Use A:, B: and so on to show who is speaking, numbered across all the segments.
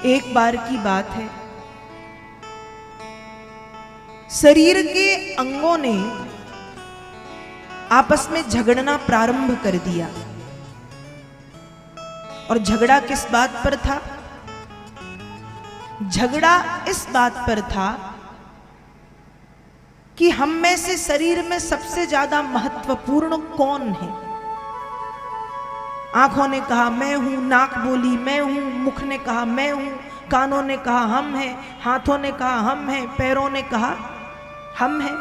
A: एक बार की बात है, शरीर के अंगों ने आपस में झगड़ना प्रारंभ कर दिया। और झगड़ा किस बात पर था? झगड़ा इस बात पर था कि हम में से शरीर में सबसे ज्यादा महत्वपूर्ण कौन है। आंखों ने कहा मैं हूं, नाक बोली मैं हूं, मुख ने कहा मैं हूं, कानों ने कहा हम हैं, हाथों ने कहा हम हैं, पैरों ने कहा हम हैं।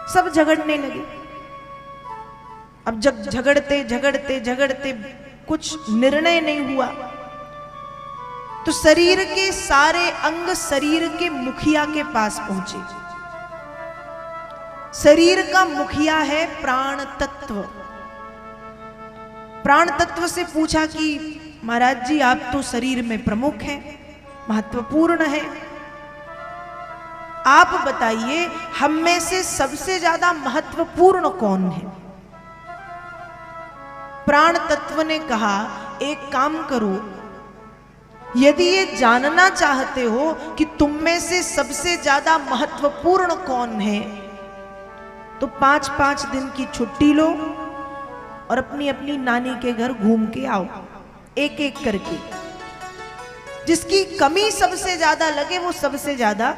A: सब झगड़ने लगे। अब जब झगड़ते झगड़ते झगड़ते कुछ निर्णय नहीं हुआ तो शरीर के सारे अंग शरीर के मुखिया के पास पहुंचे। शरीर का मुखिया है प्राण तत्व। प्राण तत्व से पूछा कि महाराज जी आप तो शरीर में प्रमुख हैं, महत्वपूर्ण है, आप बताइए हम में से सबसे ज्यादा महत्वपूर्ण कौन है। प्राण तत्व ने कहा एक काम करो, यदि ये जानना चाहते हो कि तुम में से सबसे ज्यादा महत्वपूर्ण कौन है तो 5-5 दिन की छुट्टी लो और अपनी अपनी नानी के घर घूम के आओ, एक एक करके। जिसकी कमी सबसे ज्यादा लगे वो सबसे ज्यादा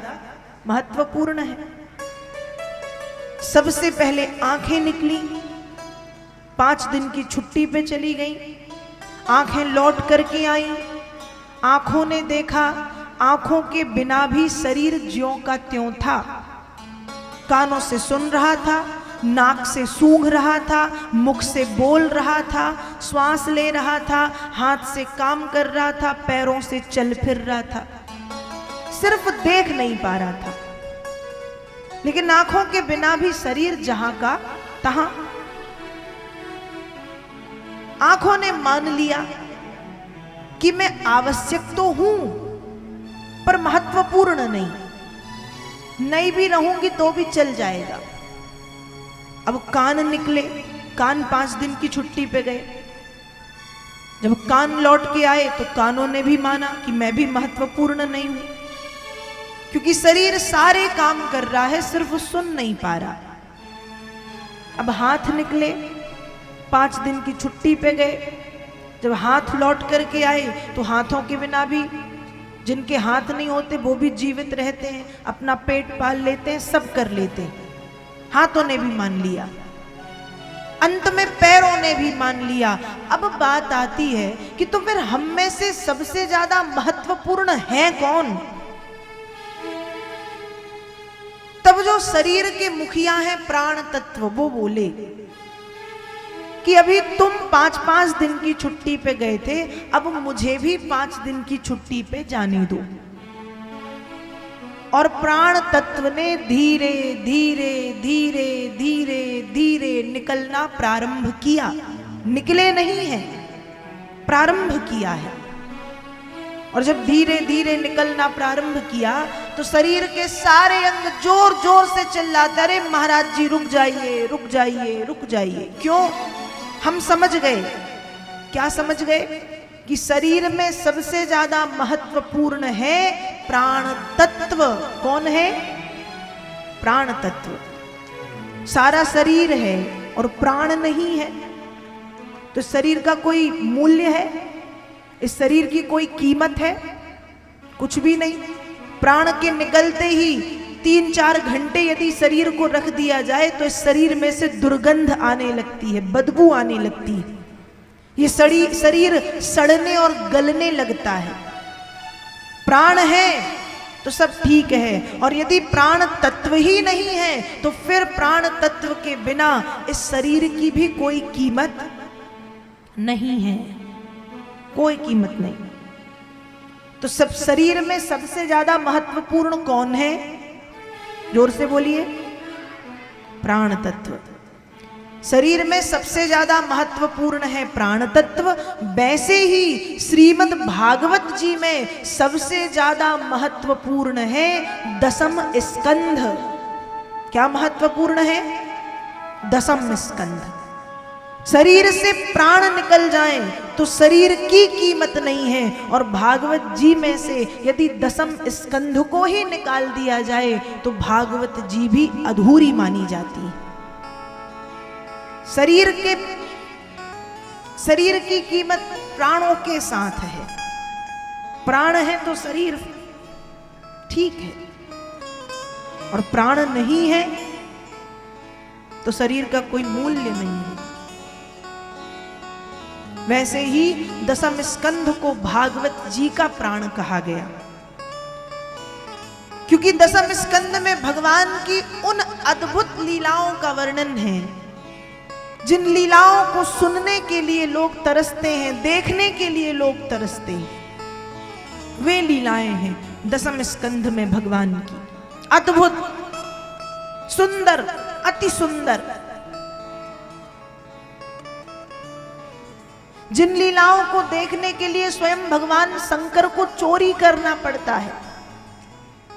A: महत्वपूर्ण है। सबसे पहले आंखें निकली, 5 दिन की छुट्टी पे चली गई, आंखें लौट करके आई। आंखों ने देखा आंखों के बिना भी शरीर ज्यों का त्यों था। कानों से सुन रहा था, नाक से सूंघ रहा था, मुख से बोल रहा था, श्वास ले रहा था, हाथ से काम कर रहा था, पैरों से चल फिर रहा था। सिर्फ देख नहीं पा रहा था, लेकिन आंखों के बिना भी शरीर जहां का तहां। आंखों ने मान लिया कि मैं आवश्यक तो हूं पर महत्वपूर्ण नहीं भी रहूंगी तो भी चल जाएगा। अब कान निकले, कान 5 दिन की छुट्टी पे गए। जब कान लौट के आए तो कानों ने भी माना कि मैं भी महत्वपूर्ण नहीं हूं, क्योंकि शरीर सारे काम कर रहा है, सिर्फ सुन नहीं पा रहा। अब हाथ निकले, 5 दिन की छुट्टी पे गए। जब हाथ लौट करके आए तो हाथों के बिना भी, जिनके हाथ नहीं होते वो भी जीवित रहते हैं, अपना पेट पाल लेते हैं, सब कर लेते हैं। हाथों ने भी मान लिया, अंत में पैरों ने भी मान लिया। अब बात आती है कि तो फिर हम में से सबसे ज्यादा महत्वपूर्ण है कौन? तब जो शरीर के मुखिया हैं प्राण तत्व, वो बोले कि अभी तुम 5-5 दिन की छुट्टी पे गए थे, अब मुझे भी 5 दिन की छुट्टी पे जाने दो। और प्राण तत्व ने धीरे धीरे धीरे धीरे धीरे निकलना प्रारंभ किया। निकले नहीं हैं, प्रारंभ किया है। और जब धीरे धीरे निकलना प्रारंभ किया तो शरीर के सारे अंग जोर जोर से चिल्लाते, अरे महाराज जी रुक जाइए, रुक जाइए, रुक जाइए। क्यों? हम समझ गए। क्या समझ गए? कि शरीर में सबसे ज्यादा महत्वपूर्ण है प्राण तत्व। कौन है? प्राण तत्व। सारा शरीर है और प्राण नहीं है तो शरीर का कोई मूल्य है? इस शरीर की कोई कीमत है? कुछ भी नहीं। प्राण के निकलते ही 3-4 घंटे यदि शरीर को रख दिया जाए तो इस शरीर में से दुर्गंध आने लगती है, बदबू आने लगती है। ये शरीर सड़ने और गलने लगता है। प्राण है तो सब ठीक है, और यदि प्राण तत्व ही नहीं है तो फिर प्राण तत्व के बिना इस शरीर की भी कोई कीमत नहीं है, कोई कीमत नहीं। तो सब शरीर में सबसे ज्यादा महत्वपूर्ण कौन है? जोर से बोलिए। प्राण तत्व। शरीर में सबसे ज्यादा महत्वपूर्ण है प्राण तत्व। वैसे ही श्रीमद् भागवत जी में सबसे ज्यादा महत्वपूर्ण है 10म स्कंध। क्या महत्वपूर्ण है? 10म स्कंध। शरीर से प्राण निकल जाएं तो शरीर की कीमत नहीं है। और भागवत जी में से यदि दसम स्कंध को ही निकाल दिया जाए तो भागवत जी भी अधूरी मानी जाती है। शरीर की कीमत प्राणों के साथ है। प्राण है तो शरीर ठीक है, और प्राण नहीं है तो शरीर का कोई मूल्य नहीं है। वैसे ही दसम स्कंध को भागवत जी का प्राण कहा गया, क्योंकि दसम स्कंध में भगवान की उन अद्भुत लीलाओं का वर्णन है जिन लीलाओं को सुनने के लिए लोग तरसते हैं, देखने के लिए लोग तरसते हैं। वे लीलाएं हैं दसम स्कंध में भगवान की, अद्भुत, सुंदर, अति सुंदर। जिन लीलाओं को देखने के लिए स्वयं भगवान शंकर को चोरी करना पड़ता है,